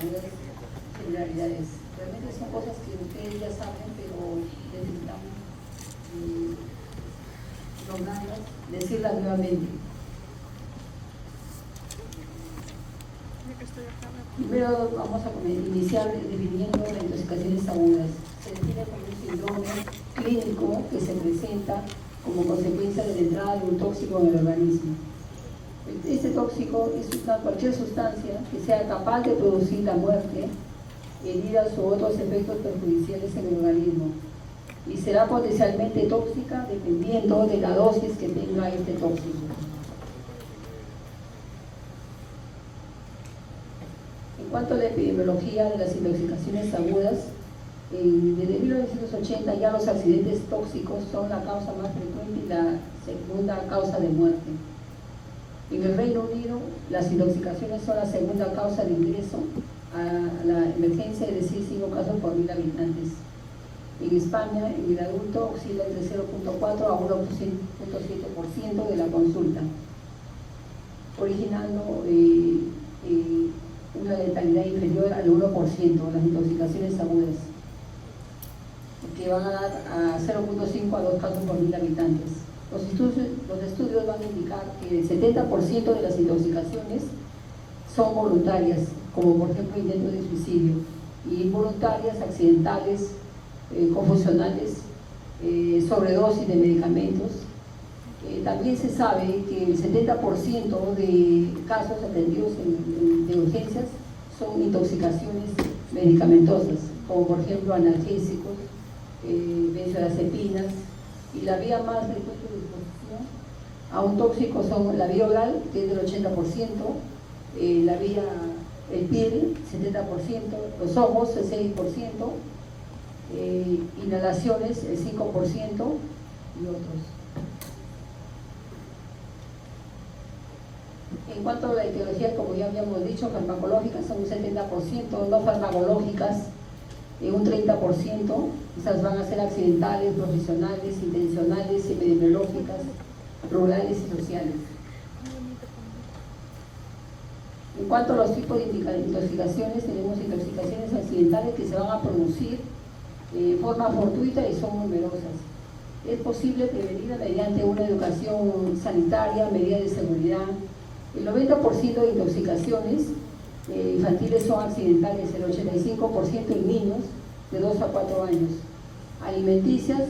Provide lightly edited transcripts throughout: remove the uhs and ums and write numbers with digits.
mayores generalidades. Realmente son cosas que ustedes ya saben, pero necesitamos nombrarlas, decirlas nuevamente. Primero vamos a iniciar definiendo las intoxicaciones agudas. Se define como un síndrome clínico que se presenta como consecuencia de la entrada de un tóxico en el organismo. Este tóxico es cualquier sustancia que sea capaz de producir la muerte, heridas u otros efectos perjudiciales en el organismo, y será potencialmente tóxica dependiendo de la dosis que tenga este tóxico. En cuanto a la epidemiología de las intoxicaciones agudas, desde 1980 ya los accidentes tóxicos son la causa más frecuente y la segunda causa de muerte. En el Reino Unido, las intoxicaciones son la segunda causa de ingreso a la emergencia, es decir, 5 casos por 1000 habitantes. En España, en el adulto oscila entre 0.4 a 1.7% de la consulta, originando una letalidad inferior al 1%, las intoxicaciones agudas, que van a dar a 0.5 a 2 casos por 1000 habitantes. Los estudios van a indicar que el 70% de las intoxicaciones son voluntarias, como por ejemplo intentos de suicidio, y involuntarias, accidentales, confusionales, sobredosis de medicamentos. También se sabe que el 70% de casos atendidos de urgencias son intoxicaciones medicamentosas, como por ejemplo analgésicos, benzodiazepinas, y la vía más frecuente de exposición a un tóxico son la vía oral, que es del 80%, la vía, el piel, 70%, los ojos, el 6%, inhalaciones, el 5% y otros. En cuanto a la etiología, como ya habíamos dicho, farmacológicas son un 70%, no farmacológicas un 30%, esas van a ser accidentales, profesionales, intencionales, epidemiológicas, rurales y sociales. En cuanto a los tipos de intoxicaciones, tenemos intoxicaciones accidentales que se van a producir de forma fortuita y son numerosas. Es posible prevenirla mediante una educación sanitaria, medidas de seguridad. El 90% de intoxicaciones infantiles son accidentales, el 85% en niños de 2 a 4 años. Alimenticias,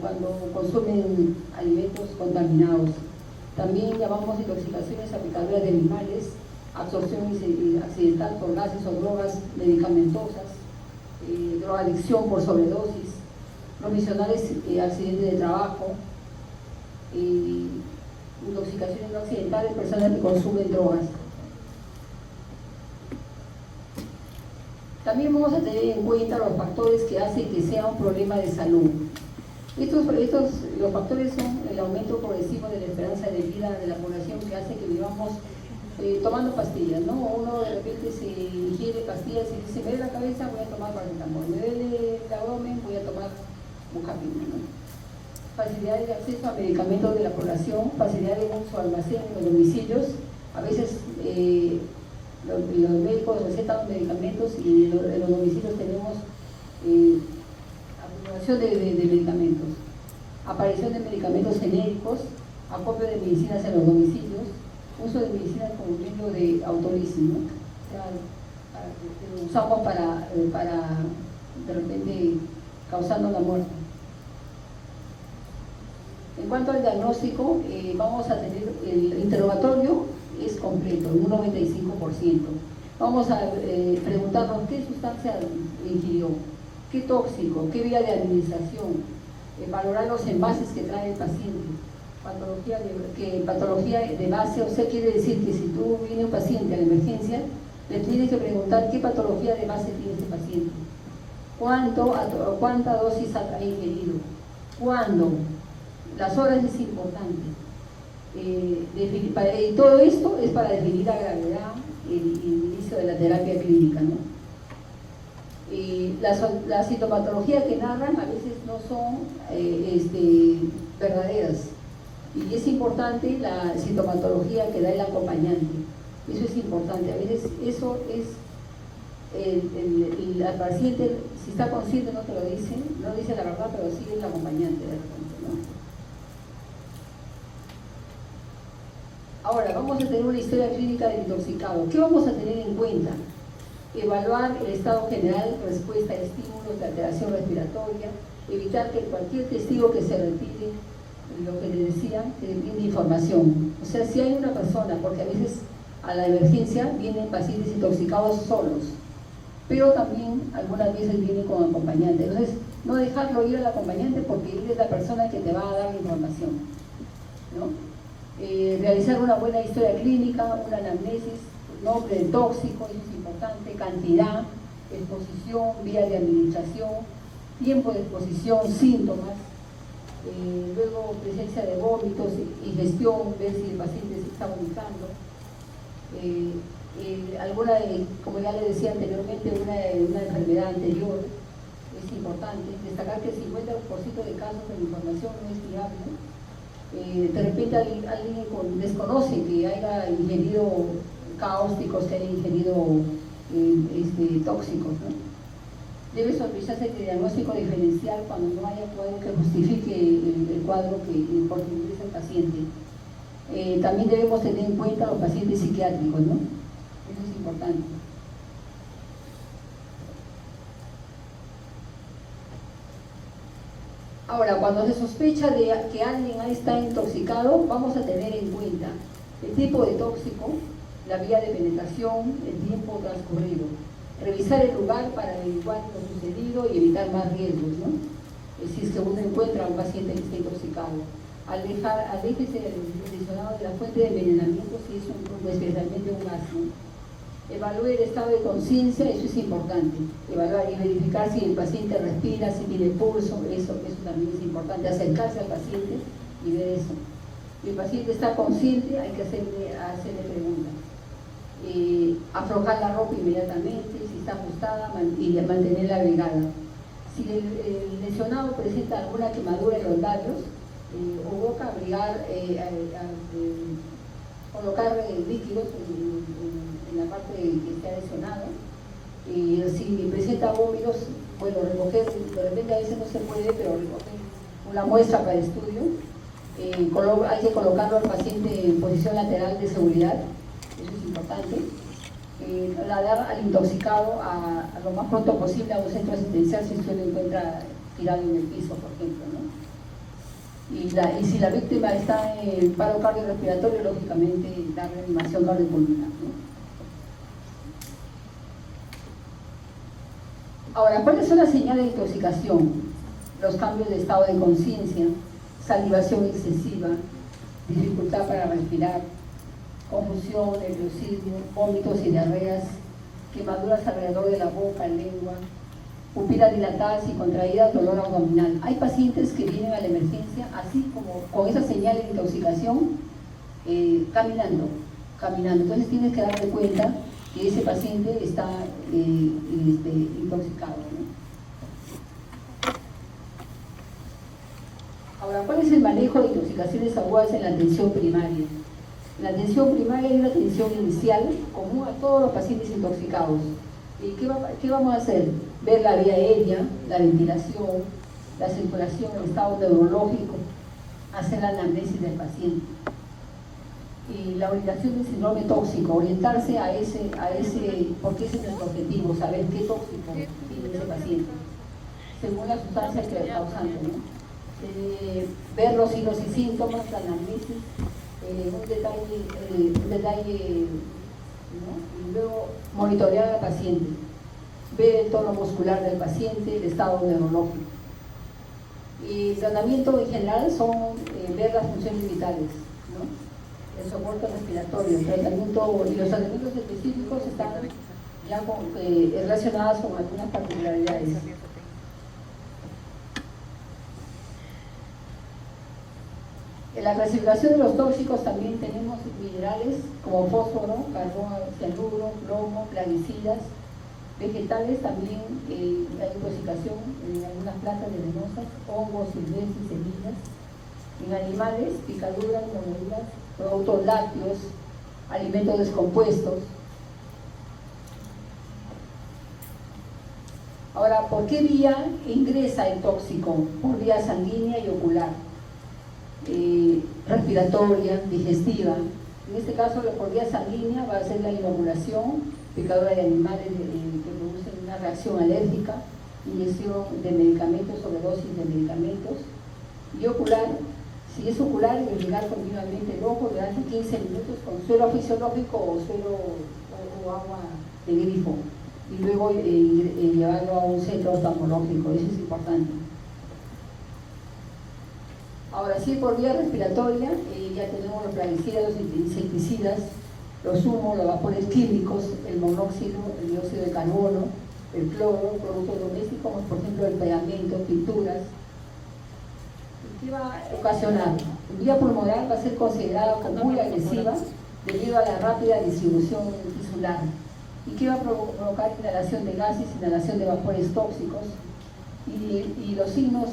cuando consumen alimentos contaminados. También llamamos intoxicaciones a picaduras de animales, absorción accidental por gases o drogas medicamentosas, drogadicción por sobredosis, profesionales, accidentes de trabajo, intoxicaciones no accidentales, personas que consumen drogas. También vamos a tener en cuenta los factores que hacen que sea un problema de salud. Los factores son el aumento progresivo de la esperanza de vida de la población, que hace que vivamos tomando pastillas, ¿no? Uno de repente se ingiere pastillas y dice: me duele la cabeza, voy a tomar paracetamol, me duele el abdomen, voy a tomar bucapina, ¿no? Facilidad de acceso a medicamentos de la población, facilidad de uso almacén en los domicilios. A veces los médicos recetan medicamentos y en los domicilios tenemos acumulación de medicamentos, aparición de medicamentos genéricos, acopio de medicinas en los domicilios, uso de medicinas como medio de autolisis, ¿no? O sea, lo usamos para de repente causando la muerte. En cuanto al diagnóstico, vamos a tener el interrogatorio es completo, un 95%. Vamos a preguntarnos qué sustancia ingirió, qué tóxico, qué vía de administración, valorar los envases que trae el paciente, patología de base. O sea, quiere decir que si tú viene un paciente a la emergencia, le tienes que preguntar qué patología de base tiene este paciente, cuánta dosis ha ingerido, cuándo, las horas es importante. Y todo esto es para definir la gravedad y el inicio de la terapia clínica, ¿no? Las sintomatologías que narran a veces no son verdaderas, y es importante la sintomatología que da el acompañante. Eso es importante. A veces eso es el paciente, si está consciente, no te lo dice, no dice la verdad, pero sí es el acompañante de repente, ¿no? Ahora, vamos a tener una historia clínica del intoxicado. ¿Qué vamos a tener en cuenta? Evaluar el estado general, respuesta a estímulos de alteración respiratoria, evitar que cualquier testigo que se retire, lo que les decía, que brinde información. O sea, si hay una persona, porque a veces a la emergencia vienen pacientes intoxicados solos, pero también algunas veces vienen con acompañante. Entonces, no dejarlo ir al acompañante porque él es la persona que te va a dar la información, ¿no? Realizar una buena historia clínica, una anamnesis, nombre del tóxico, eso es importante, cantidad, exposición, vía de administración, tiempo de exposición, síntomas, luego presencia de vómitos, ingestión, ver si el paciente se está vomitando, como ya le decía anteriormente, una enfermedad anterior. Es importante destacar que el 50% de casos de la información no es fiable. De repente alguien desconoce que haya ingerido cáusticos, que haya ingerido tóxicos, ¿no? Debe sospecharse el diagnóstico diferencial cuando no haya cuadro que justifique el cuadro por que ingresa el paciente. También debemos tener en cuenta los pacientes psiquiátricos, ¿no? Eso es importante. Ahora, cuando se sospecha de que alguien está intoxicado, vamos a tener en cuenta el tipo de tóxico, la vía de penetración, el tiempo transcurrido. Revisar el lugar para averiguar lo sucedido y evitar más riesgos, ¿no? Si es que uno encuentra a un paciente que está intoxicado. Aléjese del lesionado de la fuente de envenenamiento si es especialmente un gas, ¿no? Evalúe el estado de conciencia, eso es importante. Evaluar y verificar si el paciente respira, si tiene pulso, eso también es importante. Acercarse al paciente y ver eso. Si el paciente está consciente, hay que hacerle preguntas. Aflojar la ropa inmediatamente, si está ajustada, y mantenerla abrigada. Si el lesionado presenta alguna quemadura en los labios o boca, abrigar, colocar líquidos en la parte que está lesionado. Si presenta vómitos, bueno, recoger, de repente a veces no se puede, pero recoger una muestra para estudio. Hay que colocarlo al paciente en posición lateral de seguridad, eso es importante. Dar al intoxicado a lo más pronto posible a un centro asistencial si usted lo encuentra tirado en el piso, por ejemplo, ¿no? Y si la víctima está en paro cardiorrespiratorio, lógicamente dar reanimación cardiopulmonar, ¿no? Ahora, ¿cuáles son las señales de intoxicación? Los cambios de estado de conciencia, salivación excesiva, dificultad para respirar, confusión, nerviosismo, vómitos y diarreas, quemaduras alrededor de la boca, lengua, pupilas dilatadas y contraídas, dolor abdominal. Hay pacientes que vienen a la emergencia así como con esas señales de intoxicación, caminando. Entonces tienes que darte cuenta que ese paciente está intoxicado, ¿no? Ahora, ¿cuál es el manejo de intoxicaciones agudas en la atención primaria? En la atención primaria hay una atención inicial común a todos los pacientes intoxicados. ¿Qué vamos a hacer? Ver la vía aérea, la ventilación, la circulación, el estado neurológico, hacer la anamnesis del paciente. Y la orientación del síndrome tóxico, orientarse a ese, porque ese es nuestro objetivo, saber qué tóxico tiene ese paciente, según la sustancia que es causante, ¿no? Ver los signos y síntomas, la anamnesis, un detalle, ¿no? Y luego monitorear al paciente, ver el tono muscular del paciente, el estado neurológico. Y el tratamiento en general son ver las funciones vitales, ¿no? El soporte respiratorio, el tratamiento y los tratamientos específicos están ya relacionados con algunas particularidades. En la clasificación de los tóxicos también tenemos minerales como fósforo, carbón, cianuro, plomo, plaguicidas. Vegetales también hay intoxicación en algunas plantas venenosas, hongos, silvestres, semillas. En animales, picaduras, mordeduras, productos lácteos, alimentos descompuestos. Ahora, ¿por qué vía ingresa el tóxico? Por vía sanguínea y ocular, respiratoria, digestiva. En este caso, por vía sanguínea va a ser la inoculación, picadura de animales que producen una reacción alérgica, inyección de medicamentos, sobredosis de medicamentos. Y ocular, si es ocular, irrigar continuamente el ojo durante 15 minutos con suero fisiológico o suero o agua de grifo, y luego llevarlo a un centro oftalmológico. Eso es importante. Ahora sí, por vía respiratoria, ya tenemos los plaguicidas, los insecticidas, los humos, los vapores químicos, el monóxido, el dióxido de carbono, el cloro, productos domésticos, como por ejemplo el pegamento, pinturas. ¿Qué va a ocasionar? La vía pulmonar va a ser considerada como muy agresiva debido a la rápida distribución tisular. ¿Y qué va a provocar? Inhalación de gases, inhalación de vapores tóxicos. Y los signos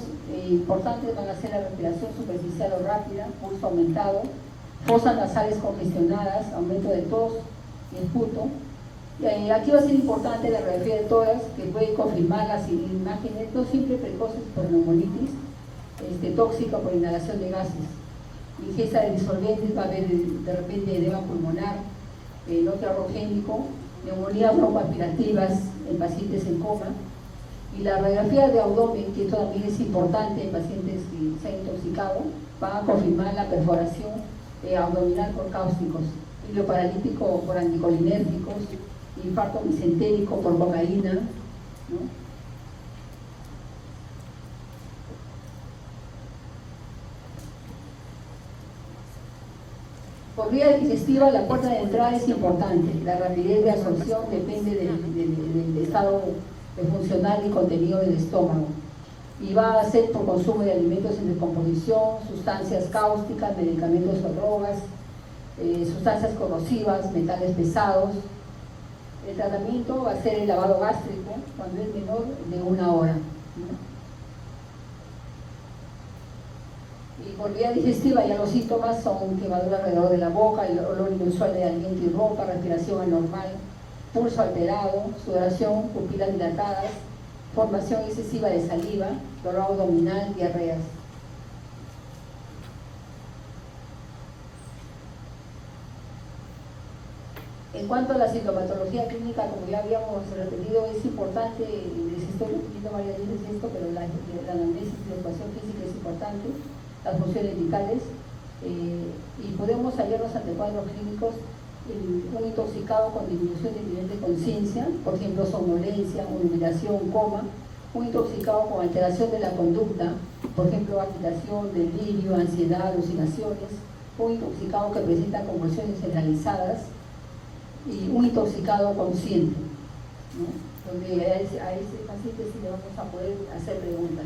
importantes van a ser la respiración superficial o rápida, pulso aumentado, fosas nasales congestionadas, aumento de tos y esputo. Y aquí va a ser importante la radiografía de tórax, que puede confirmar las imágenes no siempre precoces por neumonitis tóxica por inhalación de gases. Ingesta de disolventes, va a haber de repente edema pulmonar, no traumatogénico, neumonías broncoaspirativas en pacientes en coma. Y la radiografía de abdomen, que esto también es importante en pacientes que se han intoxicado, va a confirmar la perforación abdominal por cáusticos, hilo paralítico por anticolinérgicos, infarto misentérico por cocaína, ¿no? Por vía digestiva, la puerta de entrada es importante. La rapidez de absorción depende del estado funcional y contenido del estómago. Y va a ser por consumo de alimentos en descomposición, sustancias cáusticas, medicamentos o drogas, sustancias corrosivas, metales pesados. El tratamiento va a ser el lavado gástrico cuando es menor de 1 hora, ¿no? Y por vía digestiva ya los síntomas son quemadura alrededor de la boca, el olor inusual de aliento y ropa, respiración anormal, pulso alterado, sudoración, pupilas dilatadas, formación excesiva de saliva, dolor abdominal, diarreas. En cuanto a la sintomatología clínica, como ya habíamos repetido, es importante, les estoy repitiendo varias veces esto, pero la anamnesis y la ecuación física es importante, las funciones vitales, y podemos hallarnos ante cuadros clínicos, un intoxicado con disminución del nivel de conciencia, por ejemplo somnolencia, humillación, coma, un intoxicado con alteración de la conducta, por ejemplo agitación, delirio, ansiedad, alucinaciones, un intoxicado que presenta convulsiones generalizadas, y un intoxicado consciente, ¿no? Donde a ese paciente sí le vamos a poder hacer preguntas.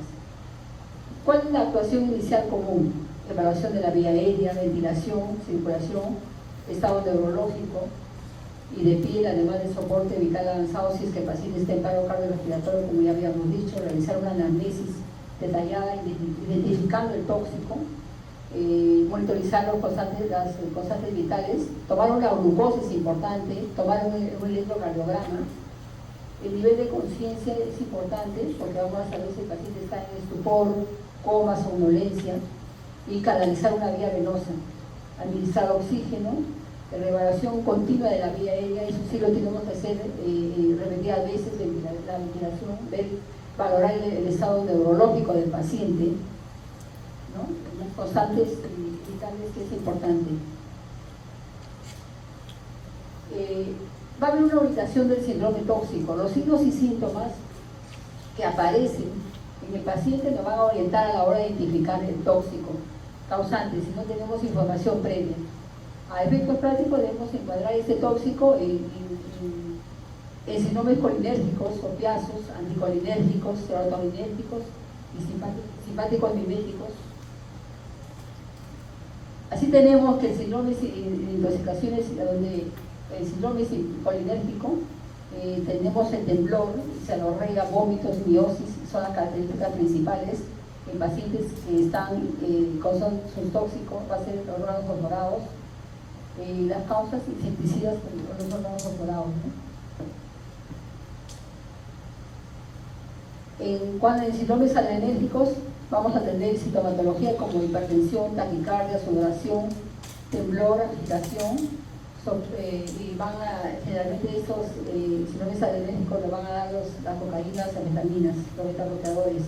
¿Cuál es la actuación inicial común? Evaluación de la vía aérea, ventilación, circulación, estado neurológico y de piel, además de soporte vital avanzado si es que el paciente está en paro cardiorrespiratorio, como ya habíamos dicho, realizar una anamnesis detallada, identificando el tóxico, monitorizar las constantes vitales, tomar una glucosa es importante, tomar un electrocardiograma. El nivel de conciencia es importante porque vamos a saber si el paciente está en estupor, coma, somnolencia, y canalizar una vía venosa, administrar oxígeno, evaluación continua de la vía aérea, eso sí lo tenemos que hacer repetidas veces, la ventilación, valorar el estado neurológico del paciente, ¿no? Las constantes vitales, que es importante. Va a haber una orientación del síndrome tóxico. Los signos y síntomas que aparecen en el paciente nos van a orientar a la hora de identificar el tóxico causante, si no tenemos información previa. A efectos prácticos debemos encuadrar este tóxico en síndromes colinérgicos, opiáceos, anticolinérgicos, serotoninérgicos y simpáticos miméticos. Así tenemos que el síndrome de intoxicaciones, donde el síndrome colinérgico, tenemos el temblor, cianorrea, vómitos, miosis, son las características principales. En pacientes que están con sus tóxicos va a ser los órganos fosforados, las causas insecticidas con los órganos fosforados, ¿no? En cuanto a síndromes adrenérgicos, vamos a tener sintomatología como hipertensión, taquicardia, sudoración, temblor, agitación, y generalmente estos síndromes adrenérgicos le van a dar las cocaínas, anfetaminas, los beta-bloqueadores.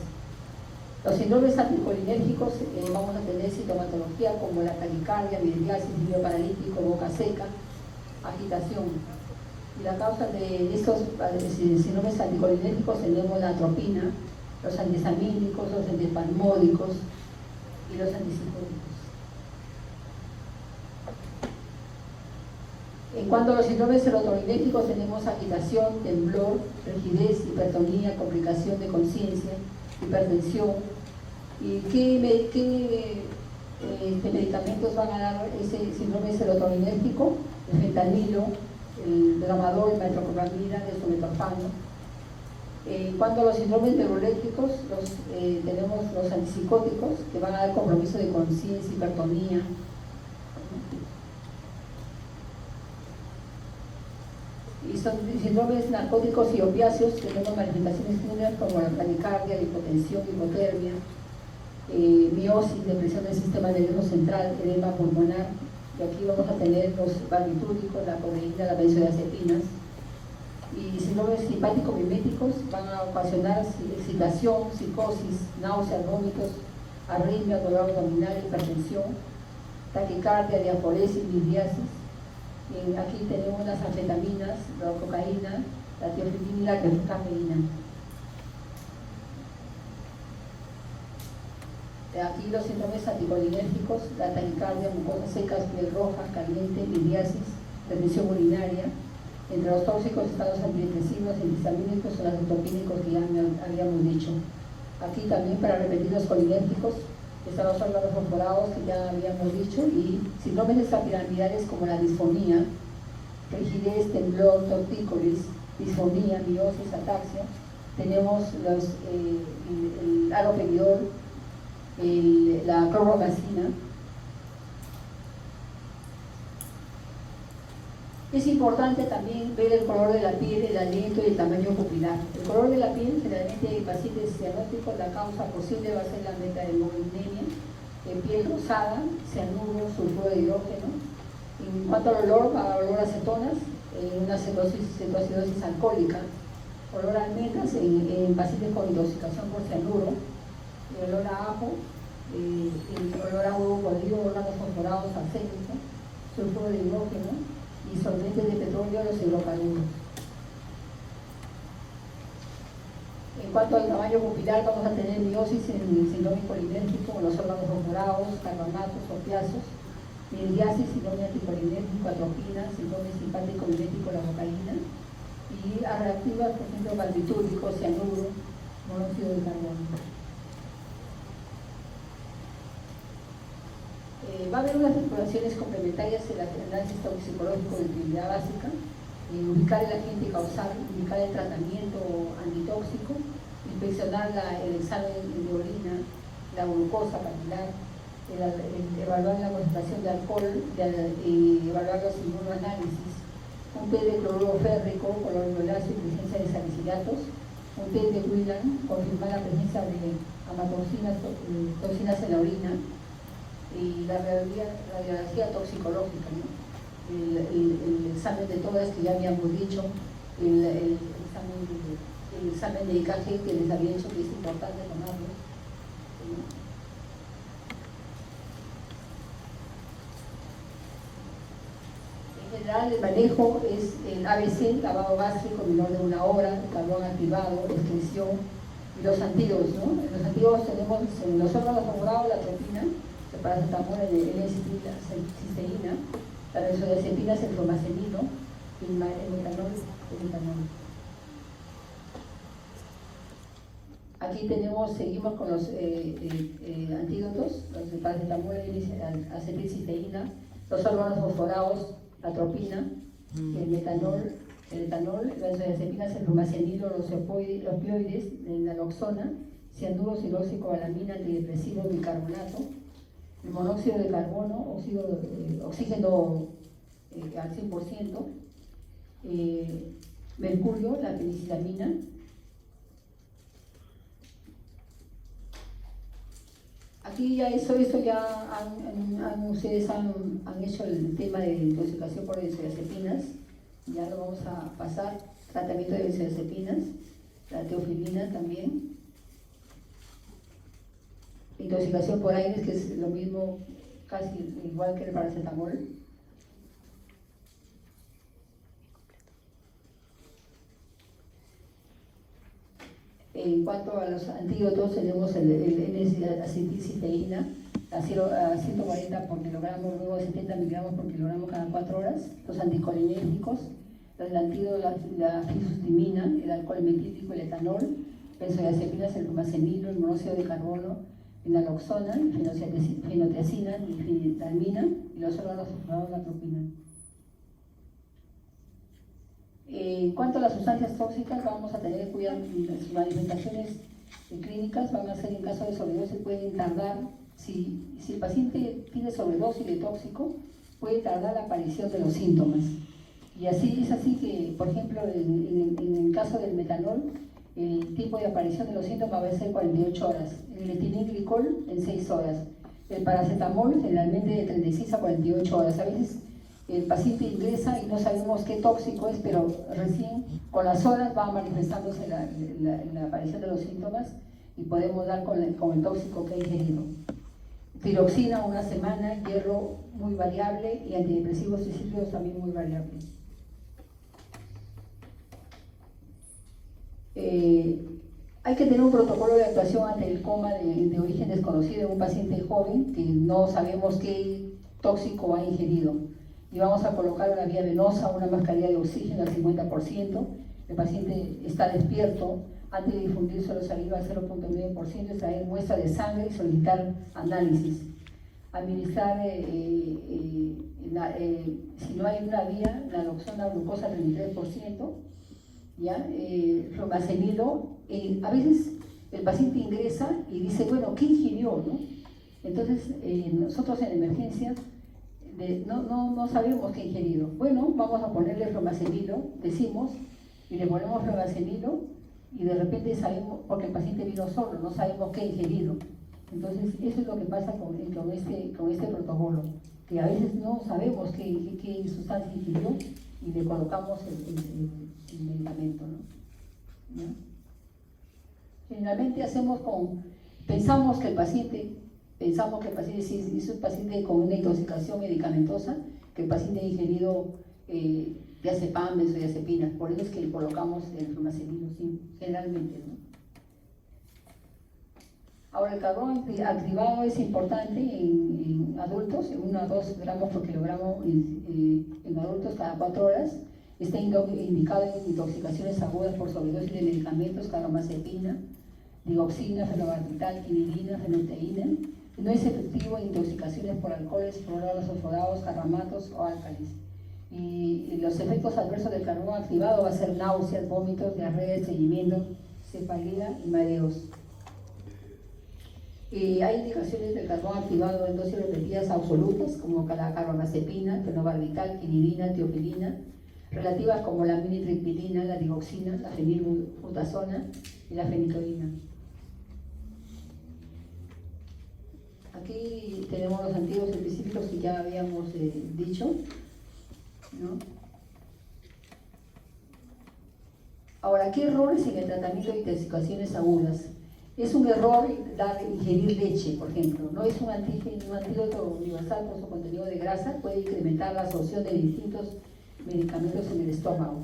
Los síndromes anticolinérgicos vamos a tener sintomatología como la taquicardia, miridiasis, desvío paralítico, boca seca, agitación. Y la causa de estos síndromes anticolinérgicos tenemos la atropina, los antihistamínicos, los antipalmódicos y los antipsicóticos. En cuanto a los síndromes serotoninérgicos tenemos agitación, temblor, rigidez, hipertonía, complicación de conciencia, hipertensión. ¿Y qué medicamentos van a dar ese síndrome serotoninérgico? El fentanilo, el tramadol, el metoclopramida, el esomeprazolano. En cuanto a los síndromes neurolépticos, tenemos los antipsicóticos que van a dar compromiso de conciencia, hipertonía. Y son síndromes narcóticos y opiáceos. Tenemos manifestaciones clínicas como la bradicardia, la hipotensión, hipotermia, miosis, depresión del sistema nervioso central, edema pulmonar. Y aquí vamos a tener los barbitúricos, la codeína, las benzodiazepinas. Y síndromes simpático-miméticos van a ocasionar excitación, psicosis, náuseas, vómitos, arritmia, dolor abdominal, hipertensión, taquicardia, diaforesis, miridiasis. Aquí tenemos las anfetaminas, la cocaína, la tiofilina y la cafeína. Aquí los síndromes anticolinérgicos, la taquicardia, mucosas secas, piel roja, caliente, miridiasis, retención urinaria. Entre los tóxicos están los antidepresivos, antihistamínicos o los atopínicos que ya habíamos dicho. Aquí también, para repetir, los colinérgicos están los órganos fosforados que ya habíamos dicho, y síndromes extrapiramidales como la disfonía, rigidez, temblor, tortícolis, disfonía, miosis, ataxia. Tenemos el haloperidol, la clorpromazina. Es importante también ver el color de la piel, el aliento y el tamaño pupilar. El color de la piel, generalmente en pacientes cianóticos, la causa posible va a ser la metahemoglobinemia, piel rosada, cianuro, sulfuro de hidrógeno. En cuanto al olor, va a olor a cetonas, una cetoacidosis alcohólica. Olor a almendras en pacientes con intoxicación por cianuro. El olor a ajo, el olor a huevo podrido, órganos fosforados, arsénico, sulfuro de hidrógeno y solventes de petróleo, los hidrocarburos. En cuanto al tamaño pupilar, vamos a tener miosis en el síndrome colinérgico con los órganos fosforados, carbonatos, opiáceos, miridiasis, síndrome anticolinérgico, atropina, síndrome simpático mimético, la cocaína, y a reactivas, por ejemplo, barbitúrico, cianuro, monóxido de carbono. Va a haber unas exploraciones complementarias en el análisis toxicológico de utilidad básica, ubicar el agente causal, ubicar el tratamiento antitóxico, inspeccionar el examen de orina, la glucosa capilar, evaluar la concentración de alcohol, evaluar los inmunoanálisis, un test de cloruro férrico, color violáceo y presencia de salicilatos, un test de Whelan, confirmar la presencia de amatoxinas, toxinas en la orina, y la radiología toxicológica, ¿no? el examen de todas que ya habíamos dicho, el examen de IKG que les había dicho que es importante tomarlo, ¿no? En general el manejo es el ABC, lavado gástrico menor de 1 hora, el carbón activado, excreción y los antídotos, ¿no? En los antídotos tenemos en los órganos favorables la atropina, el paracetamol, el L-cisteína, la benzodiazepina, el bromacenino y el metanol. Aquí seguimos con los antídotos, los de paracetamol, acetilcisteína, los órganos fosforados, la atropina, el etanol, las benzodiazepinas, el bromacenino, los opioides, la naloxona, cianuro, silóxico, balamina, antidepresivo, bicarbonato, el monóxido de carbono, oxígeno al 100%, mercurio, la penicilamina, aquí ya eso ya ustedes han hecho el tema de intoxicación por benzodiazepinas, ya lo vamos a pasar, tratamiento de benzodiazepinas, la teofilina también, intoxicación por aires, que es lo mismo, casi igual que el paracetamol. En cuanto a los antídotos, tenemos el N-acetilcisteína a 140 por kilogramo, luego a 70 miligramos por kilogramo cada 4 horas, los anticolinérgicos, el antídoto, la fluoxetimina, el alcohol metílico, el etanol, benzodiazepinas, el fumacenilo, el monóxido de carbono, el naloxona, fenotiazina, difenhidramina y los órganos sulfurados de atropina. En cuanto a las sustancias tóxicas, vamos a tener que cuidar sus manifestaciones clínicas, van a ser en caso de sobredosis, pueden tardar, si el paciente tiene sobredosis de tóxico, puede tardar la aparición de los síntomas. Y así es así que, por ejemplo, en el caso del metanol, el tiempo de aparición de los síntomas va a ser 48 horas, el etilenglicol en 6 horas, el paracetamol generalmente de 36 a 48 horas. A veces el paciente ingresa y no sabemos qué tóxico es, pero recién con las horas va manifestándose la aparición de los síntomas y podemos dar con el tóxico que ha ingerido. Tiroxina una semana, hierro muy variable y antidepresivos y cítricos también muy variables. Hay que tener un protocolo de actuación ante el coma de origen desconocido en un paciente joven que no sabemos qué tóxico ha ingerido. Y vamos a colocar una vía venosa, una mascarilla de oxígeno al 50%. El paciente está despierto. Antes de difundir solo saliva al 0.9%, extraer muestra de sangre y solicitar análisis. Administrar, si no hay una vía, naloxona, glucosa al 33%. ¿Ya? Fumacenilo, a veces el paciente ingresa y dice, bueno, ¿qué ingirió? ¿No? Entonces, nosotros en emergencias no sabemos qué ha ingerido. Bueno, vamos a ponerle fumacenilo, decimos, y le ponemos fumacenilo y de repente sabemos, porque el paciente vino solo, no sabemos qué ha ingerido. Entonces, eso es lo que pasa con este protocolo, que a veces no sabemos qué sustancia ingirió y le colocamos el medicamento, ¿no? ¿Ya? Generalmente pensamos que el paciente, si es un paciente con una intoxicación medicamentosa, que el paciente ha ingerido diazepam, benzodiazepinas, por eso es que le colocamos el fumacenilo, sí, generalmente, ¿no? Ahora, el carbón activado es importante en adultos, 1 a 2 gramos por kilogramo en adultos cada 4 horas. Está indicado en intoxicaciones agudas por sobredosis de medicamentos, carbamazepina, digoxina, fenobarbital, quinidina, fenoteína. No es efectivo en intoxicaciones por alcoholes, fluorados, fosforados, carbamatos o álcalis. Y los efectos adversos del carbón activado va a ser náuseas, vómitos, diarrea, estreñimiento, cefalea y mareos. Hay indicaciones del carbón activado en dosis repetidas absolutas, como la carbamazepina, fenobarbital, quinidina, teofilina, relativas como la minitriptilina, la digoxina, la fenilbutazona y la fenitoína. Aquí tenemos los antídotos específicos que ya habíamos dicho, ¿no? Ahora, ¿qué errores en el tratamiento de intoxicaciones agudas? Es un error ingerir leche, por ejemplo. No es un antídoto universal por su contenido de grasa, puede incrementar la absorción de distintos medicamentos en el estómago.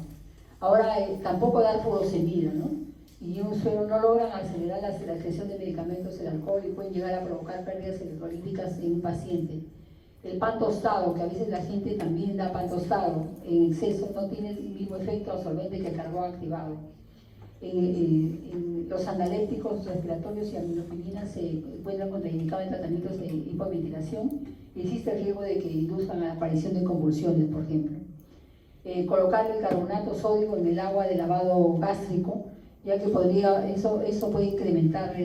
Ahora, tampoco dar furosemida, ¿no? Y un suero no logran acelerar la excreción de medicamentos, el alcohol, y pueden llegar a provocar pérdidas electrolíticas en un paciente. El pan tostado, que a veces la gente también da pan tostado en exceso, no tiene el mismo efecto absorbente que el carbón activado. Los analépticos respiratorios y aminofilinas se encuentran contraindicados en tratamientos de hipoventilación y existe el riesgo de que induzcan a la aparición de convulsiones, por ejemplo. Colocar el carbonato sódico en el agua de lavado gástrico, ya que eso puede incrementar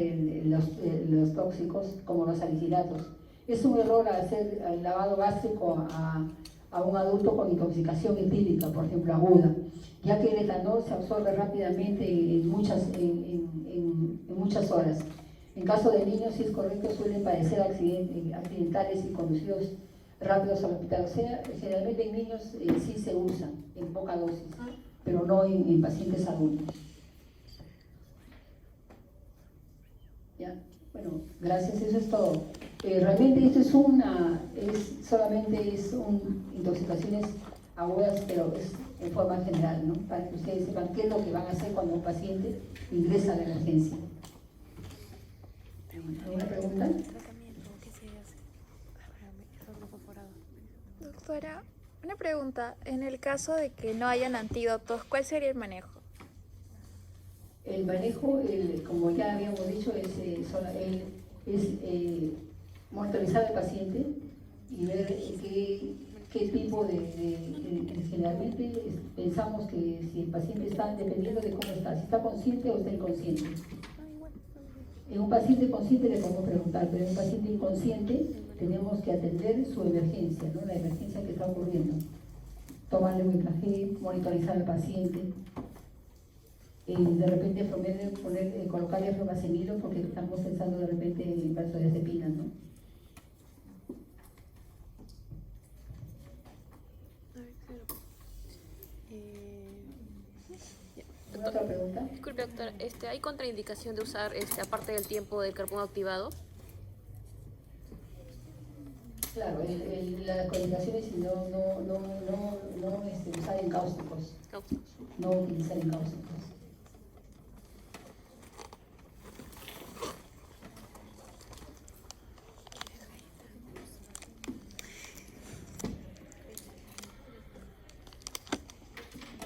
los tóxicos como los salicilatos. Es un error hacer el lavado gástrico a un adulto con intoxicación etílica, por ejemplo, aguda, ya que el etanol se absorbe rápidamente en muchas horas. En caso de niños, si es correcto, suelen padecer accidentales y conducidos rápidos al hospital. O sea, generalmente en niños sí se usa en poca dosis, pero no en pacientes adultos. ¿Ya? Bueno, gracias, eso es todo. Realmente esto solamente son intoxicaciones agudas, pero es en forma general, ¿no? Para que ustedes sepan qué es lo que van a hacer cuando un paciente ingresa a la emergencia. ¿Alguna pregunta? Doctora, una pregunta. En el caso de que no hayan antídotos, ¿cuál sería el manejo? El manejo, como ya habíamos dicho, es monitorizar al paciente y ver qué tipo generalmente pensamos que si el paciente está, dependiendo de cómo está, si está consciente o está inconsciente. En un paciente consciente le podemos preguntar, pero en un paciente inconsciente tenemos que atender su emergencia, ¿no? La emergencia que está ocurriendo. Tomarle un café, monitorizar al paciente, de repente colocarle fluoxamilo porque estamos pensando de repente en benzodiazepinas, ¿no? ¿Otra pregunta? Disculpe, doctor, ¿hay contraindicación de usar, aparte del tiempo del carbono activado? Claro, las contraindicaciones si no usar encáusticos, no utilizar encáusticos.